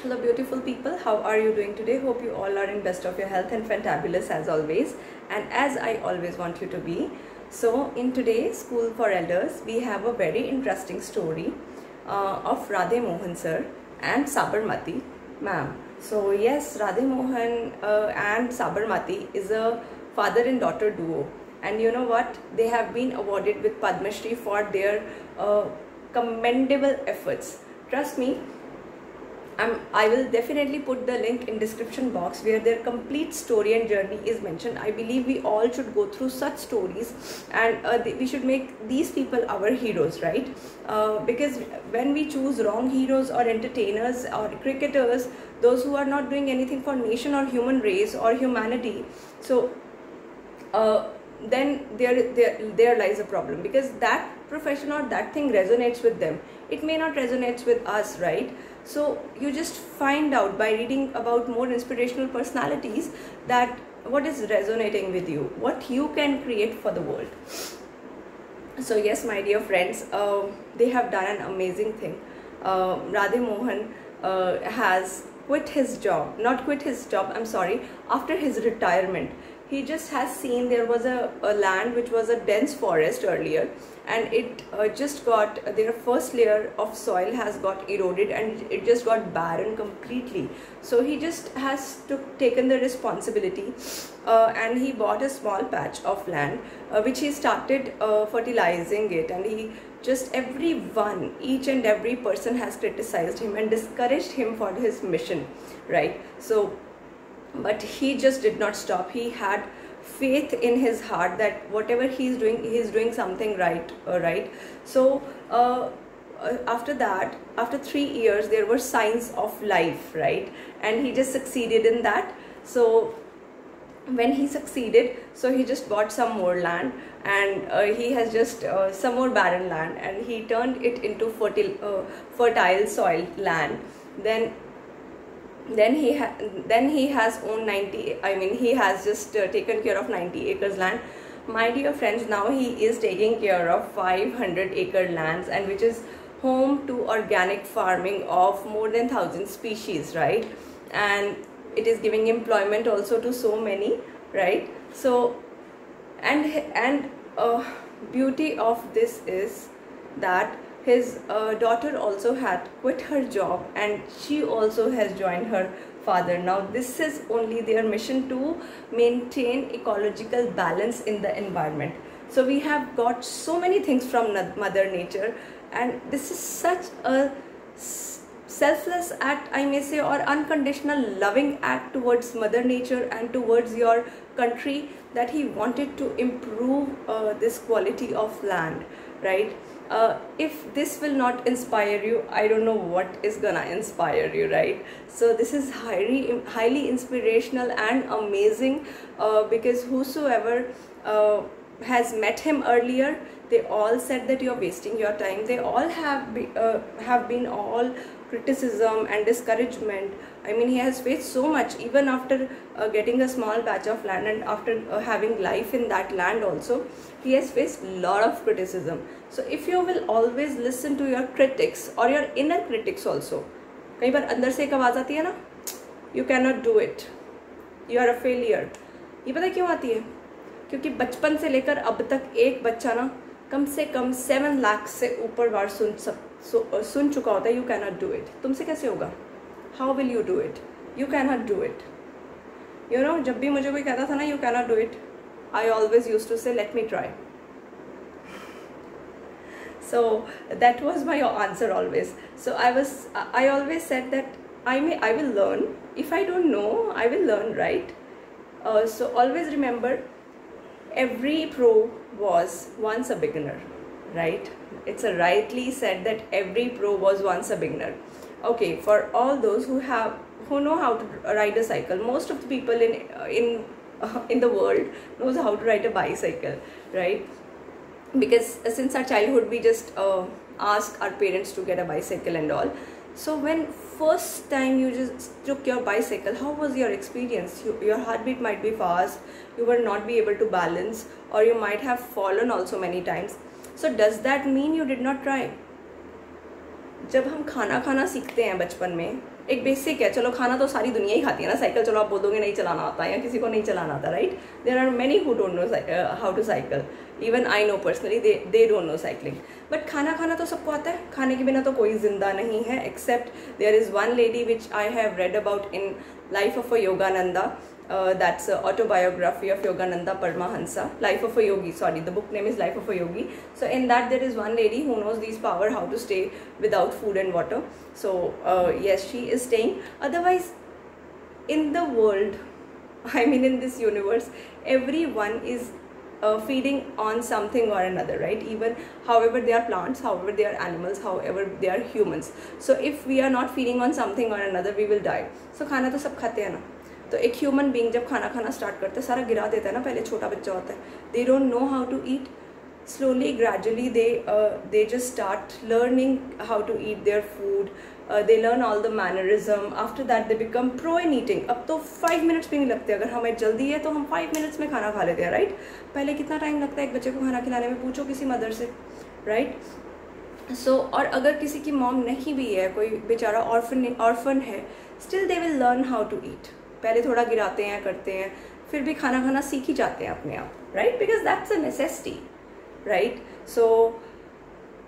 Hello beautiful people, how are you doing today? Hope you all are in best of your health and fantabulous as always, and as I always want you to be. So in today's School for Elders, we have a very interesting story of Radhe Mohan sir and Sabarmati ma'am. So yes, Radhe Mohan and Sabarmati is a father and daughter duo, and you know what, they have been awarded with Padma Shri for their commendable efforts. Trust me, I will definitely put the link in description box where their complete story and journey is mentioned. I believe we all should go through such stories, and we should make these people our heroes, right? Because when we choose wrong heroes or entertainers or cricketers, those who are not doing anything for nation or human race or humanity, so then there lies a problem, because that profession or that thing resonates with them. It may not resonate with us, right? So you just find out by reading about more inspirational personalities that what is resonating with you, what you can create for the world. So yes, my dear friends, they have done an amazing thing. Radhe Mohan has quit his job, not quit his job, I'm sorry, after his retirement. He just has seen there was a land which was a dense forest earlier, and it just got, their first layer of soil has got eroded and it just got barren completely. So he just has taken the responsibility and he bought a small patch of land which he started fertilizing it, and he just each and every person has criticized him and discouraged him for his mission, right? So but he just did not stop. He had faith in his heart that whatever he's doing something right. Right. So after that, after 3 years, there were signs of life, right? And he just succeeded in that. So when he succeeded, so he just bought some more land, and he has just some more barren land, and he turned it into fertile soil land. Then he has owned 90, I mean he has just taken care of 90 acres land. My dear friends, now he is taking care of 500 acre lands, and which is home to organic farming of more than 1,000 species, right? And it is giving employment also to so many, right? So and beauty of this is that his daughter also had quit her job, and she also has joined her father. Now this is only their mission to maintain ecological balance in the environment. So we have got so many things from Mother Nature, and this is such a selfless act, I may say, or unconditional loving act towards Mother Nature and towards your country, that he wanted to improve this quality of land, right? If this will not inspire you, I don't know what is gonna inspire you, right? So this is highly inspirational and amazing, because whosoever has met him earlier, they all said that you're wasting your time. They all have been all criticism and discouragement. I mean, he has faced so much, even after getting a small patch of land, and after having life in that land also, he has faced a lot of criticism. So if you will always listen to your critics or your inner critics also, कई बार अंदर से एक आवाज़ आती है ना, you cannot do it, you are a failure. ये पता क्यों आती है? क्योंकि बचपन से लेकर अब तक एक बच्चा ना कम से कम 7 लाख से ऊपर बार सुन चुका होता है you cannot do it. तुमसे कैसे होगा? How will you do it? You cannot do it. You know, जब भी मुझे कोई कहता था ना you cannot do it, I always used to say let me try. So that was my answer always. So I always said that I will learn. If I don't know, I will learn, right? So always remember, every pro was once a beginner, right? It's a rightly said that every pro was once a beginner. Okay, for all those who know how to ride a cycle, most of the people in the world knows how to ride a bicycle, right? Because since our childhood we just ask our parents to get a bicycle and all. So when first time you just took your bicycle, how was your experience? Your heartbeat might be fast, you will not be able to balance, or you might have fallen also many times. So does that mean you did not try? जब हम खाना खाना सीखते हैं बचपन में, एक basic है, चलो खाना तो सारी दुनिया ही खाती है ना, साइकिल चलो आप बोल दोगे नहीं चलाना आता है या किसी को नहीं चलाना आता, right? There are many who don't know how to cycle, even I know personally they don't know cycling, but खाना खाना तो सबको आता है। खाने के बिना तो कोई जिंदा नहीं है, except there is one lady which I have read about in life of a Yogananda. That's an autobiography of Yogananda Paramahansa, Life of a Yogi, sorry, the book name is Life of a Yogi. So in that there is one lady who knows these power how to stay without food and water. So yes, she is staying. Otherwise in the world, I mean in this universe, everyone is feeding on something or another, right? Even however they are plants, however they are animals, however they are humans. So if we are not feeding on something or another, we will die. So खाना तो सब खाते हैं ना, तो एक human being जब खाना खाना स्टार्ट करते हैं सारा गिरा देता है ना, पहले छोटा बच्चा होता है, they don't know how to eat, slowly gradually they just start learning how to eat their food, they learn all the mannerism, after that they become pro in eating. अब तो 5 मिनट्स भी नहीं लगते, अगर हमें जल्दी है तो हम 5 मिनट्स में खाना खा लेते हैं, राइट? पहले कितना टाइम लगता है एक बच्चे को खाना खिलाने में, पूछो किसी मदर से, राइट? सो और अगर किसी की मॉम नहीं भी है, कोई बेचारा ऑर्फन है, still they will learn how to eat. पहले थोड़ा गिराते हैं, करते हैं, फिर भी खाना खाना सीख ही जाते हैं अपने आप, right? Because that's a necessity, right? So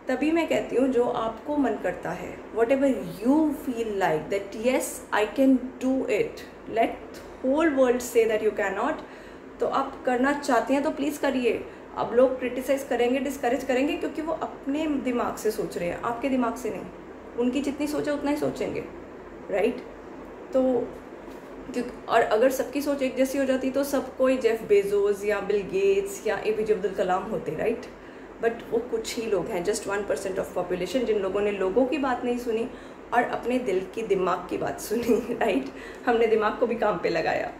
तभी मैं कहती हूँ जो आपको मन करता है, whatever you feel like that yes I can do it, let whole world say that you cannot, तो आप करना चाहते हैं तो प्लीज़ करिए. अब लोग क्रिटिसाइज करेंगे, डिस्करेज करेंगे, क्योंकि वो अपने दिमाग से सोच रहे हैं, आपके दिमाग से नहीं. उनकी जितनी सोचे उतना ही सोचेंगे, राइट? तो और अगर सबकी सोच एक जैसी हो जाती तो सब कोई जेफ बेजोस या बिल गेट्स या एपीजे अब्दुल कलाम होते, राइट? बट वो कुछ ही लोग हैं, जस्ट 1% ऑफ पॉपुलेशन, जिन लोगों ने लोगों की बात नहीं सुनी और अपने दिल की, दिमाग की बात सुनी, राइट? हमने दिमाग को भी काम पे लगाया.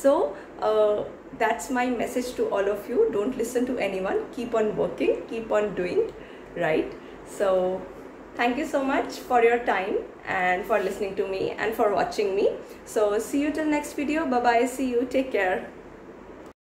So that's my message to all of you, don't listen to anyone, keep on working, keep on doing, right? So thank you so much for your time and for listening to me and for watching me. So see you till next video. Bye bye. See you. Take care.